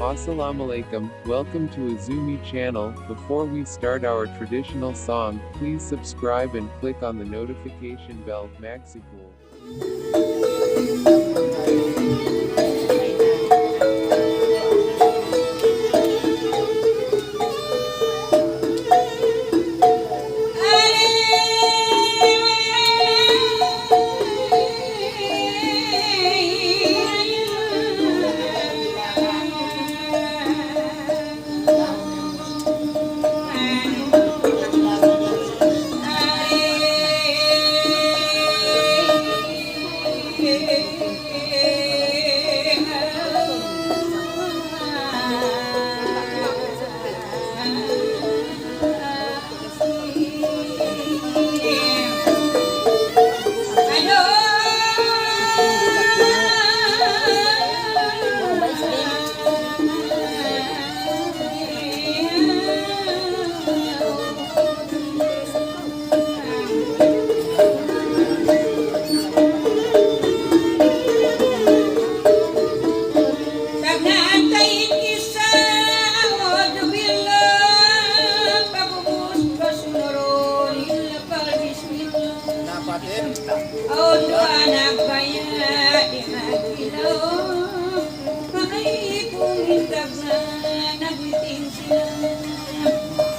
Assalamualaikum, welcome to Azumi channel. Before we start our traditional song, please subscribe and click on the notification bell. Maxipul. Auto anak bayar di Magilo, makay kumintag na nagmiting sila,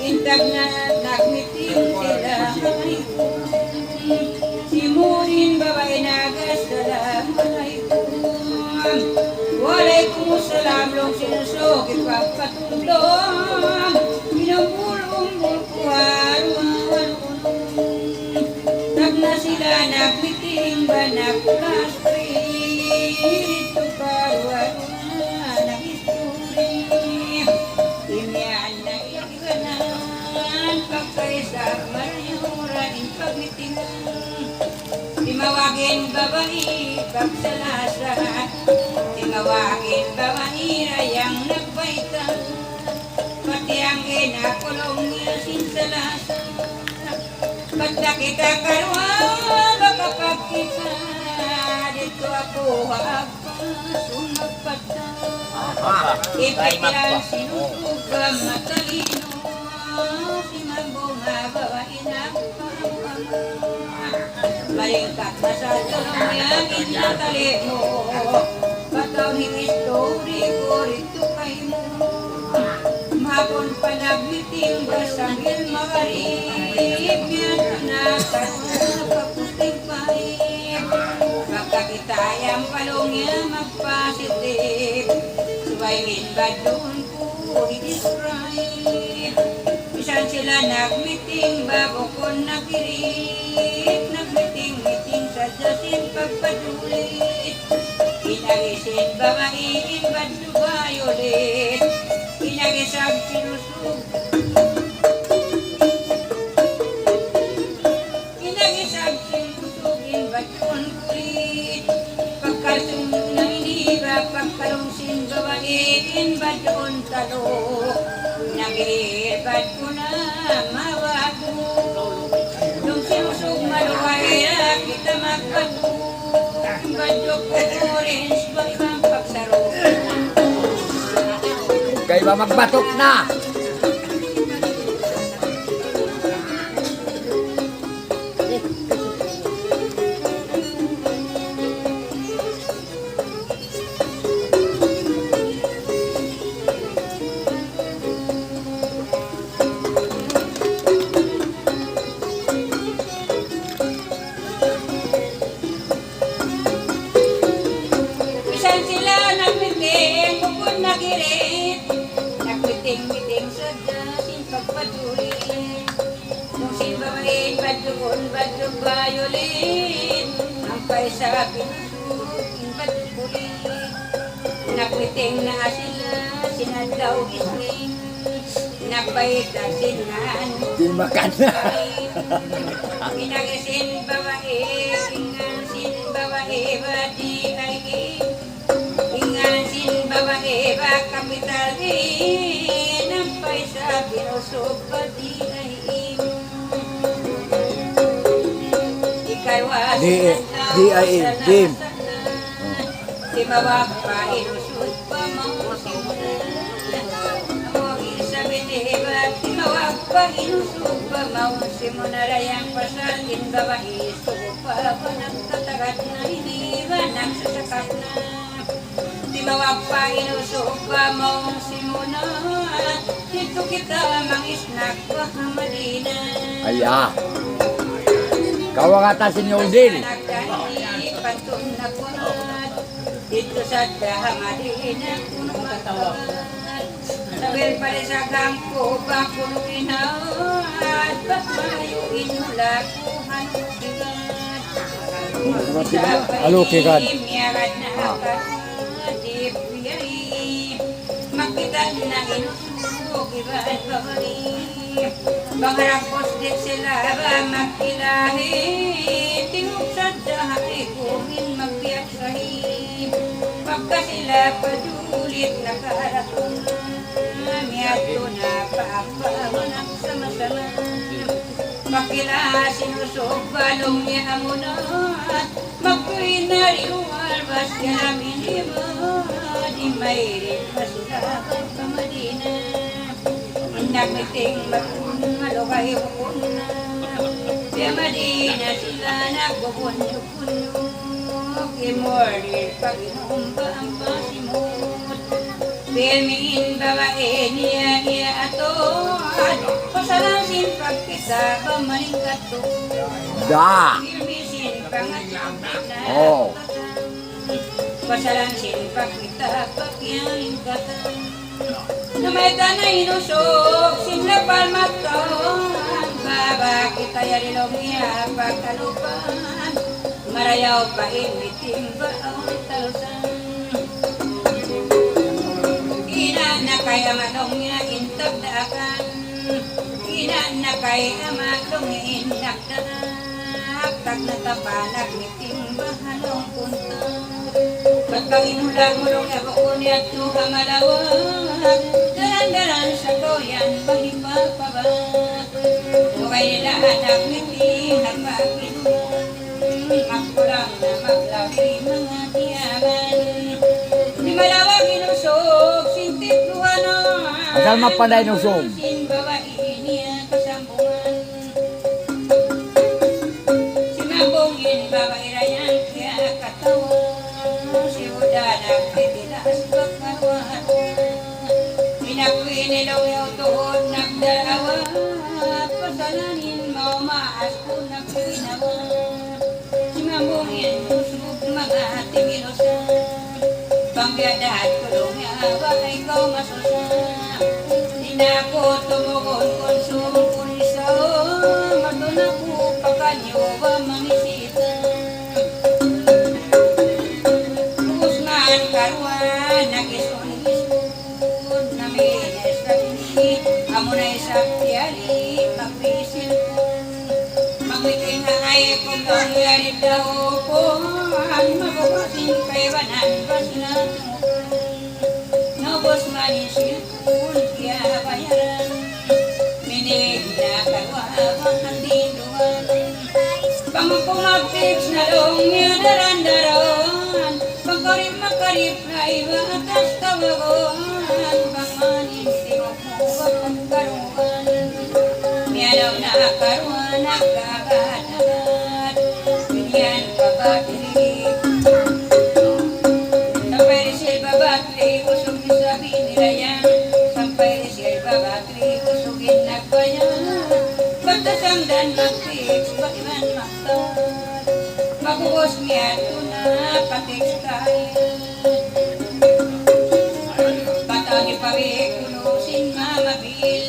intag na nagmiting sila, makay simurin babae nagas dalam makay Waalaikumsalam long sinusok ipagpatulong, pinambulong-bulkuhan na sila nagmiting ba na kulastri ito karuan ng isturi imyan na iganan pagkaisa marayuranin pagmiting timawagin babae pagsalasat timawagin babae rayang nagbaita pati ang ginakulong niya sinsalasa Pagka kita karwa, baka pag kita dito ako sumagpata. Ipilang sinusog ka matalino, si Mambunga bawain ang Malingkat na sa tulong yang inatali mo, pataw ng istori ko rito kay mo. Mahapon pa nagmiting ba sambil magarib yan na pagputing paib baka kita yang palongnya magpositif suwayin ba doon ko i-describe bisan sila nagmiting bago ko nakirit nagmiting-miting sa jasin pagpadulit inagisin babain ba dubayolit inagisag sinusog inagisag sinusugin baton kulit pagkalsong na iniba pagkalungsin babain baton talo nagirbat ko na mawago nung sinusog maluwaya kita magbago badyo ko orange ba ibang pagsaro kayo ba magbatok na? Bisan sila nagmiting, bukod nagirit nagmiting-miting sa dasin pagpatuloy kung simbawain, badyoon, badyog bayolin ang paisa pinusugin, patuloy nagmiting na sila sinadaw gisling nagpaitag singan Dimakan na. inagisin babae ingan sin babae badi lagi ingan sin babae ba kapital din ang paisa pinusog badi ay ikarwas Dim. di bawah pa inusog pa mo pa inusog pa mausi mo na rayang pasalin babae sugo pa nagtatagat na iniba nagsasakat na di bawag pa inusog pa mausi mo na dito kita mangisnak pa hamadina Aya. Kawangata si Nyodil. pantun na punat dito sa hamadina puno matawag Sabel pala sa kampo, bangkulo inawad, pagmayo inulak, kuhanong bigat. Alo, kigad. Miyagad na agad, di piyari, makita na inusog, iba'y pabali. Bangarapos din sila ba magkilahi, tinupsad dahi, kumin magbiyak sahi. Pagka sila padulit nakaraton, miyato na paapawanak sama-sama. Pakila sinusog balong niya mo na, magpuin na riwal bas ka namin iba, di mayrin masulakang kamadina. Nagmiting matun malukay hukun na, di madina sila nagbukunyo-kunyo, kimordir pag-inumba ang pasimot. Bilmin babae niya aton, pasalasin pagkita pamaling kato. Da. Bilmisin pangatapit na Oh. pasalasin pagkita pagyaling kata. Namay tanay inusok, simla palmatong, baba kita yarilong niya pagkalupan, marayaw pa imiting baong talusan. Na kay amadong niya intag daakan, na kay amadong niya indak daak, tag na tapalag miting bahalong punta. Pagkang inulag mo rong ebakon niya tuha malawag, daran-daran sa toyan bahipapabak. Mukay nila anak miting nagpakinulan, magkulang na maglabi mga tiyaman. Di malawag inusog, sintit luhano. Asal mapanday ng sog. Sin babae niya kasambungan. Sinabungin babae rayan kaya katawa. Si Uda nagtitilas pagkaruan. Pinakuin nilaw yaw tuhod nagdarawa. Pasalanin mo maas ko nagpinawa. Sinabungin usog mga tingilosan. Pangbiadahan ko dong yawa ay ikaw masusa. Di na ko tumugon konsumo ko isa. Mato na ko pagkanyo ba mangisita. Kusman karuan nagison-ison. Namines na bini. Amo na isang tiyari magpisil ko. Magwiting na ay kung nangyari daw ko. Mabukasin kay banan ba sila nabos manisil kung kaya bayaran. Minig na kalwabang ang tinuan. Pangkumagtips na dong niya daran-daran. Pagkarip-makarip na iba atas tawagon. Pangmanin tingok mo bakang karuan. Miyanaw na karuan nagkagat-agat. Pinyan pabatirik. Sampai resil babatri usugin sabi nirayan. Sampai resil babatri usugin nagbayan. Batasang dan magtiks bakiman maktan. Maguos niya ito na patiks tayo. Batani pabik tulusin mamabil.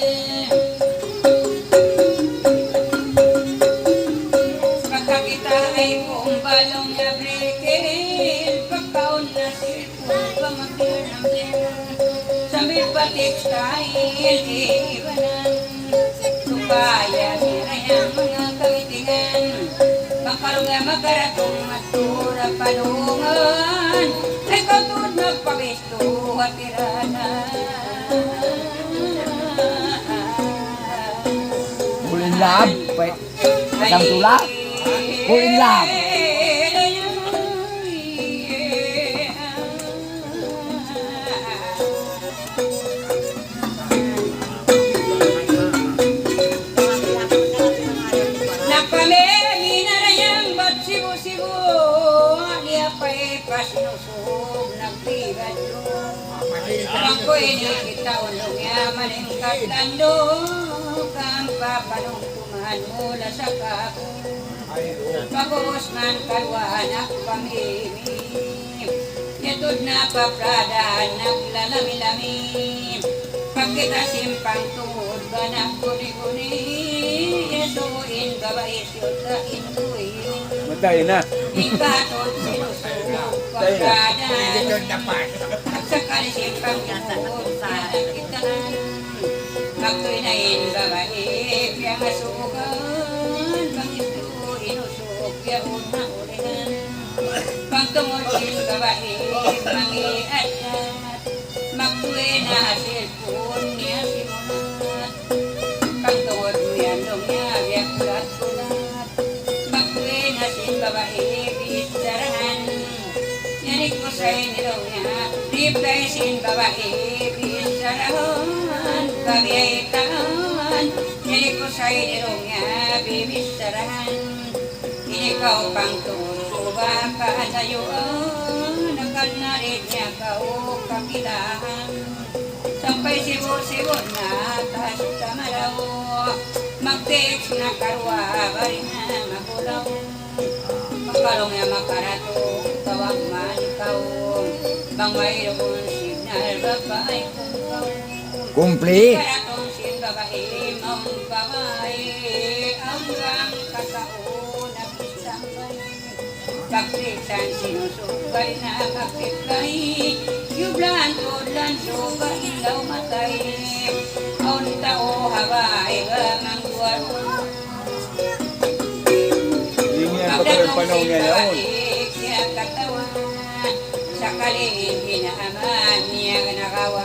Pagkakita ay kung balong na brekel. Pagkaon na sirkul pamakir ng bil. Sambil patiks tayo iiwanan. Supaya nirayang mga kawitingan. Makarong nga magaratong matura palungan. Ay katod nagpabisto at tiranan. Kulin lab. Asam tulak. Kulin lab. ini kita ulungnya meningkat tanduk kang papanong tuman mula sa kapon. Pagos man kalwa anak pamimi, yatod na papradahan naglalami-lami. Pag kita simpang tungod banak kuni-kuni, yesuin babae siyot sa induin. Matay na. Ikatod sinusubok papradahan, nagsakali simpang tungod pinakitaan. Magtoy na babae, piyang asukan, pangistu inusok, piyang ulihan. Pagtungod babae, mangiatat, magtoy na silpon niya simulat. Pagtungod miyandong niya, biyak sulat-sulat, magtoy na babae, bisarahan. Yanik ko sa'y nilong niya, ribay babae, bisarahan. Kabiyay taan, yanik ko sa'y nilong niya, bibisarahan. Inikaw pang tusuba ka dayuan, nakalnarit niya kao kakilahan. Sampay sibo-sibo na tas kamaraw, mag-text na karwa, bari na magulaw. Makalong niya makarato, tawag man ikaw, bang mayroon signal, babae kung kau. Kumpli. Karatong sin babae, maong babae, hanggang kataon na bisambay. Pagtiksan sinusukay na magtiklay, yublan kodlan suka ilaw matay. Aun tao habay gamang duwaro. Hindi yan pa yung panahon ngayon. Siya katawan, sakali hinaaman niya nakawa.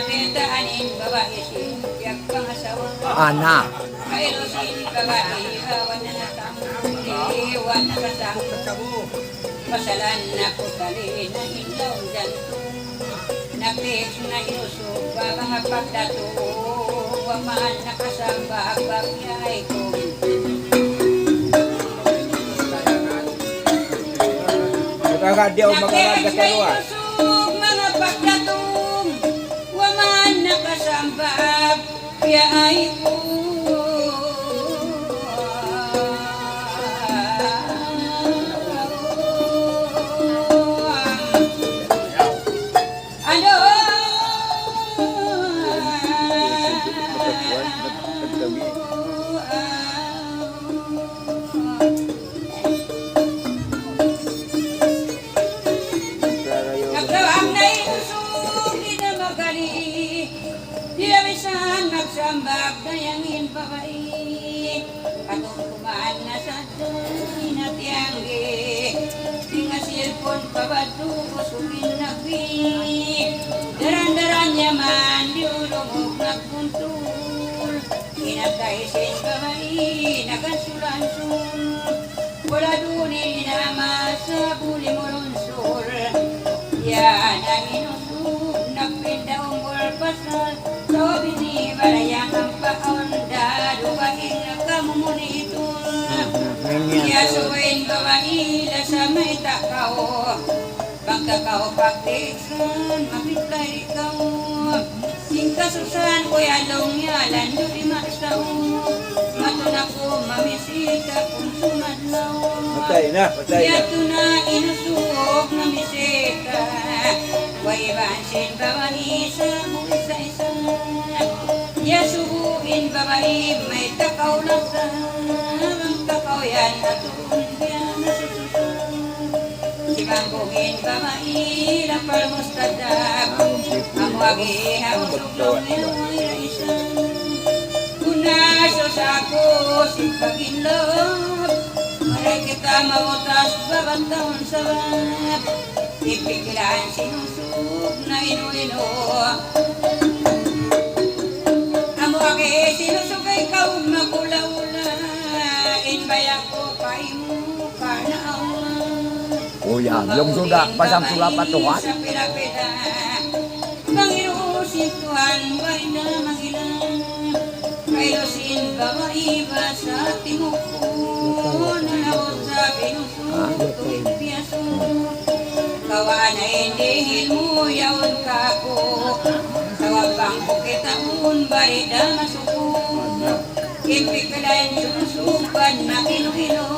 Betaanin babae siyang pangasawa. Anak. Kairo sin babae, hawan na natanguli, wan na kasama. Masalan na putali na ilaw jantung. Napik na inusog ba mga pagdato, waman na kasamba bagyay ko. Nakakadyaw magagad ka karuan. Napik mga pagdatong, waman na kasamba bagyay ko. Nagkawang na ilusog, di na magali. Nilawisan, nagsambag na yangin babae. Katungkumaan na sa doon, natiyanggi. Di nga silpon pabado, kusugin nagbi. Daran-daran yaman, di ulumog nagpuntul. Inatay sin babae, nagansulansun. Wala dunin na masa buli mo lonsor. Yan ang inusog, nagpindang bulpasal. Sabi ni Balayang ang paonda, dubahin na kamumuniton. Yasuin babae, lasa may takaw. Pagkakaw pagtiksan, mapitlay ikaw. Singkasusan ko yalong yalan, di masaw. Matuna ko mamisita kung sumadlaw. Patay na, patay na. Yato na inusog na misita. Waibansin babae sa isa-isa. Yasubuin babae may takaw lasa. Ang takaw yan natun yan nasususan. Simanggungin babae lapal mustadag. Ang wagi ang suglong yung iraisan. Unaso sa ako sipaginlog. Maray kita mautas babantahon sa bab. Ipikilan sinusog na ino-ino. Amo ake sinusog ay ikaw makula-ula. Inbay ako paimu karnaawa. O yan, yung suda, pasang sula patuhan. Sa pila-pila, Mangirusin Tuhan, bari na mangilang. Kailosin babaiba sa timok ko. Nanawag sa pinusog, tuwing piyaso. Kawa na indihil mo, yaon ka ko. Ang bukitaon barida masukon Impikalain sunusuban na kino-ino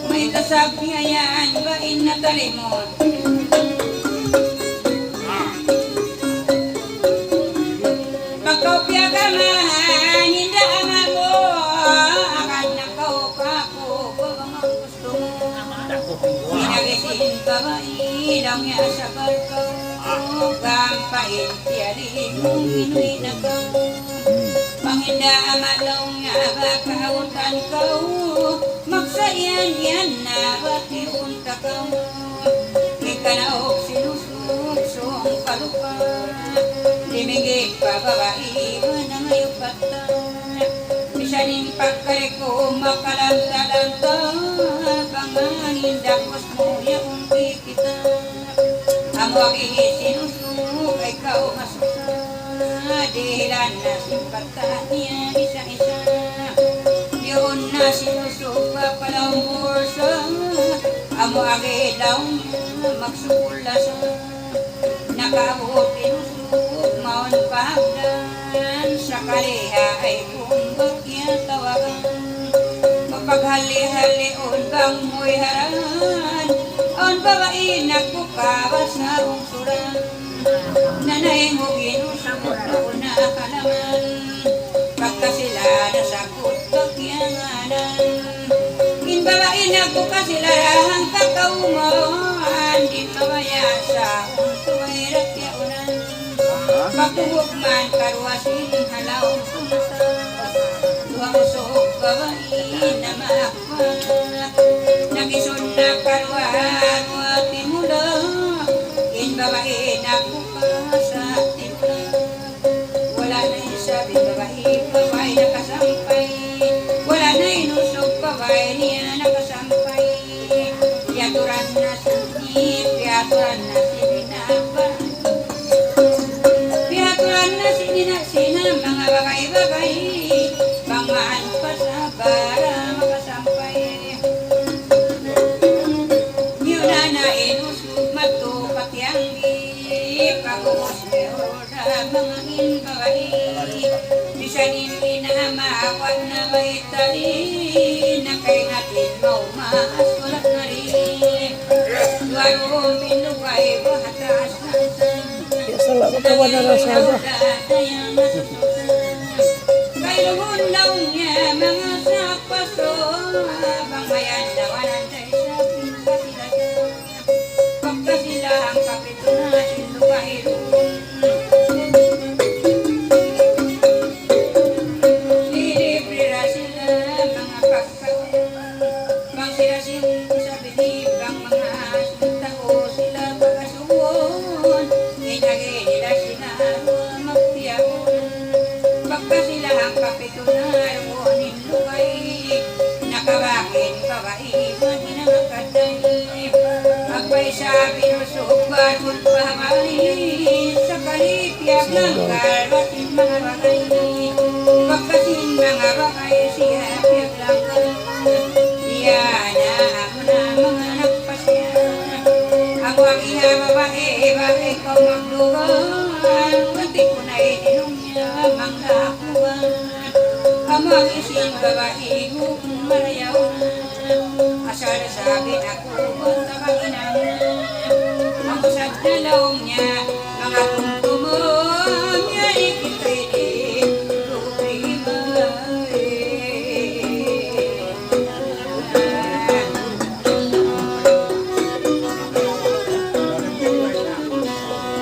May tasab niya yan bain na talimon Pagkaupya ka man Hinda ang ako Akan nakaupa ko Kung ang gusto mo Pinagisin ka ba Ilang niya sa barko Gampain tiyarin Kung inuwi na ka Panghinda amalong nga bakautan ka Magsayan yan na batiunta ka Ikanaok sinusungsong kalupa Limigig pa babae na ngayon pata Bisanin pagkariko makalanta-lanta Pangangin dakos mo yaong kita Amo aki sinusung ikaw masusa Dihilan na simpata niya isa-isa Yun na sinusung papalang bursa Amo aki daw niya magsukulasa Nakabot sinusung maon pagdan Sa kaliha ay kumbak niya tawagan Mapaghali-halion bang mo'y haran On babae nagbukawas na ungsuran Nanay mo ginusang mo na kalaman Pagka sila nasakot kakyanganan In babae nagbukas sila rahang kakauman Di mawaya sa unsuay rakyaunan Pagtuwag man karuasin halaw sumasa Duwang usok babae na maakpak Nagisun na karuan wati mula In babae nagbukas sa timula Wala na isabi babae nakasampay Wala na inusok babae niya nakasampay Piaturan na sinip, piaturan na sininapa Piaturan na sininasina mga bagay-bagay Bangaan pa sa bara makasampay Yuna na inusok matupat yang Pagumos mehoda mga inbabae Bisanin inamawat na may tali Na kay natin mau maasulat na rin Duwarong pinukay bahatas nasan Salah kawan na saja. Kay luhon daw niya mga sapaso Bang bayan dawanan tayo sa pinagkasilasan Pagkasilang kapitunan silukahirun Libre sila mga pagkawan Bang sirasin sa binib Bang mga tao sila pagkasuwon Inagay nila sila magtiyaon Pagkasilang kapitunan Ruonin lukay Nakawakin babae Maninangakaday Agpay sabi no subar Ulpahamay Sa kalipyag ng kalwatin mga bagay Pagkasin mga bagay Siya piyag lang Siya na ako na mga nagpasya Ako ang iha babae Bakit ko maglugan Kunti ko na ininong niya Manglakuan Amo ang ising babae Kung marayaw na Asal sabi ako Tabangin Ang usap na laong niya Mga tumtumon Niya ikipili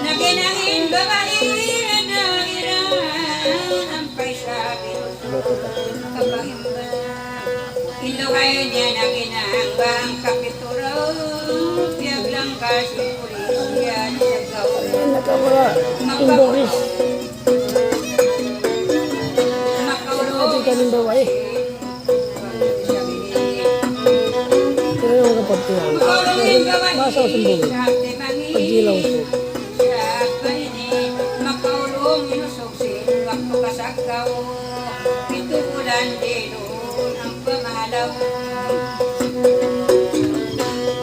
Naginangin babae na iran Ampay sabi Kabangin ba Ilungay niya na ginambang kapituro Piyag lang kasi pulisya sa gawin Nakawala. Indoris. Natin kanin babae. Kaya yung kapag tuwan. Masa sa bulo. Pagdilaw ko. Makaulong inusok sinuwak ko kasagaw Pitukulan dinun ang pamahalaw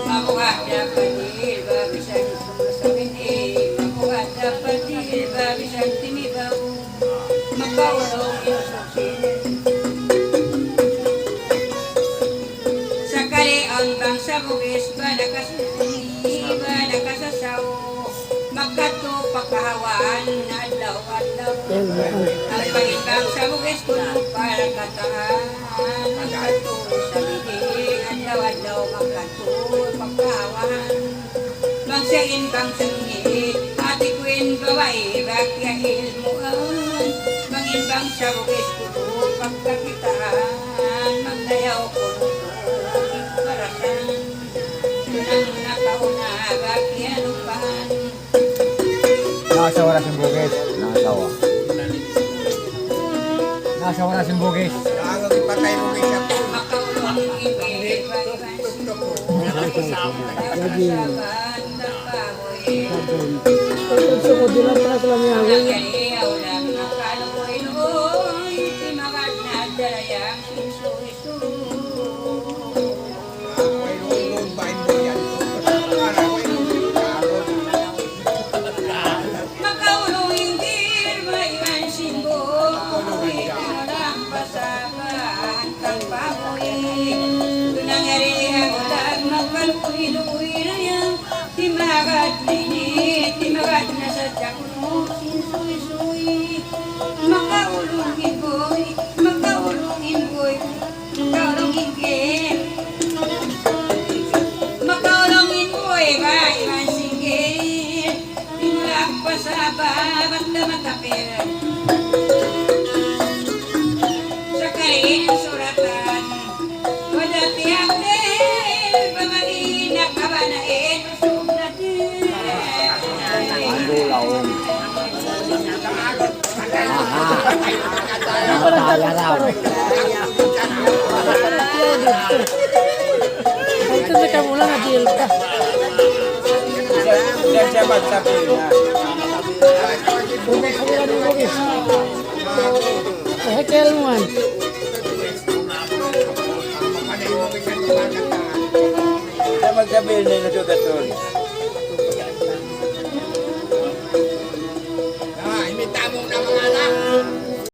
Mabuhat na patil babisan sumasabihin Mabuhat na patil babisan timibaw sa bugis ba nakasasaw magkato pagkahawaan adlaw-adlaw Yan, yan. ang pag-ibang sa bugis kuno para kataan magkato sa bidi adlaw-adlaw magkato pagkahawaan magsain kang sangi ati kuin babae bakya ilmuan mangimbang sa bugis kuno pagkakitaan magdayaw kuno parasan nang nakauna bakya lupahan Nasawa na siyang bugis. Nasawa. Nasawa na siyang bugis. makaulong ibig Lagi. Gusto ko din lang pala sila niya. Timagat na sa jakno, sinsuy-suy. Makaulungin boy, makaulungin boy, makaulungin game. Makaulungin boy, ba iman singgit. Tinulak pa sa babat na matapir. Sa karin suratan, wadati ang del, pamalinak kabanain, usog natin. Ando laon. Nakakaya raw. Ito na ka mula na deal ka. Huwag ka mula ng bugis. Hekel man. Saya magsabihin na ito, Gaton.